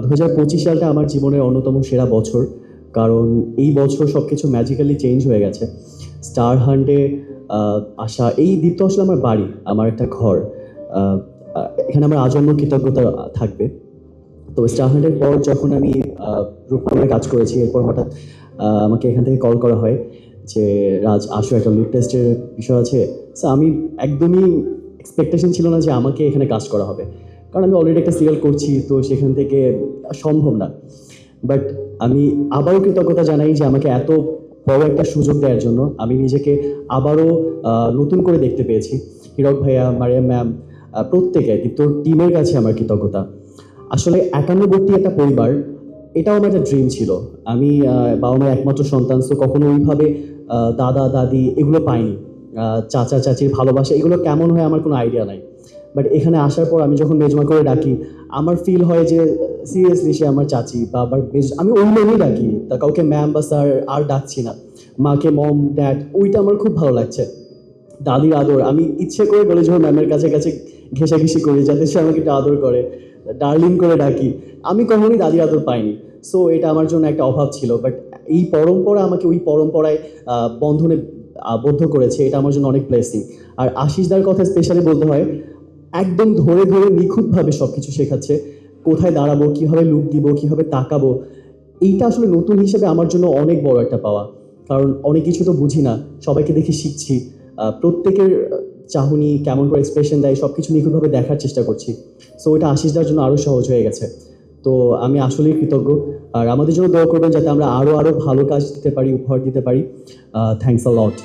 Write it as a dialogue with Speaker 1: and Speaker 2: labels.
Speaker 1: 2025 সালটা আমার জীবনের অন্যতম সেরা বছর, কারণ এই বছর সব কিছু ম্যাজিক্যালি চেঞ্জ হয়ে গেছে। স্টার হান্টে আসা, এই দ্বীপ আসলে আমার বাড়ি, আমার একটা ঘর। আহ, এখানে আমার আজন্ম কৃতজ্ঞতা থাকবে। তো স্টার হান্টের পর যখন আমি রূপকথার কাজ করেছি, এরপর হঠাৎ আমাকে এখান থেকে কল করা হয় যে রাজ আসো, একটা লুক টেস্টের বিষয় আছে। সো আমি একদমই এক্সপেকটেশন ছিল না যে আমাকে এখানে কাজ করা হবে, কারণ আমি অলরেডি একটা সিরিয়াল করছি, তো সেখান থেকে সম্ভব না। বাট আমি আবারও কৃতজ্ঞতা জানাই যে আমাকে এত বড় একটা সুযোগ দেওয়ার জন্য। আমি নিজেকে আবারও নতুন করে দেখতে পেয়েছি। হিরক ভাইয়া, মারিয়াম ম্যাম, প্রত্যেকে দীপ্তর টিমের কাছে আমার কৃতজ্ঞতা। আসলে 51টি একটা পরিবার, এটাও আমার একটা ড্রিম ছিল। আমি বাবা মায়ের একমাত্র সন্তান, তো কখনো ওইভাবে দাদা দাদি এগুলো পাইনি। চাচা চাচির ভালোবাসা এগুলো কেমন হয় আমার কোনো আইডিয়া নাই। বাট এখানে আসার পর আমি যখন মেজমা করে ডাকি, আমার ফিল হয় যে সিরিয়াসলি সে আমার চাচি বা আবার আমি ওই নামেই ডাকি, তা কাউকে ম্যাম বা স্যার আর ডাকছি না। মাকে মম ড্যাড, ওইটা আমার খুব ভালো লাগছে। দাদির আদর, আমি ইচ্ছে করে বলে যখন ম্যামের কাছে কাছে ঘেঁষাঘেঁষি করি যাতে সে আমাকে একটু আদর করে, ডার্লিং করে ডাকি। আমি কখনোই দাদির আদর পাইনি। সো এটা আমার জন্য একটা অভাব ছিল। বাট এই পরম্পরা আমাকে ওই পরম্পরায় বন্ধনে আবদ্ধ করেছে, এটা আমার জন্য অনেক ব্লেসিং। আর আশিসদার কথা স্পেশালি বলতে হয়, একদম ধরে ধরে নিখুঁতভাবে সব কিছু শেখাচ্ছে। কোথায় দাঁড়াবো, কীভাবে লুক দিব, কীভাবে তাকাবো। এইটা আসলে নতুন হিসেবে আমার জন্য অনেক বড় একটা পাওয়া, কারণ অনেক কিছু তো বুঝি না, সবাইকে দেখে শিখছি। প্রত্যেকের চাহনি কেমন করে এক্সপ্রেশন দেয় সব কিছু নিখুঁতভাবে দেখার চেষ্টা করছি। সো এটা আশিসদার জন্য আরও সহজ হয়ে গেছে। তো আমি আসলেই কৃতজ্ঞ। আর আমাদের জন্য দোয়া করবেন যাতে আমরা আরও আরও ভালো কাজ দিতে পারি, উপহার দিতে পারি। Thanks a lot.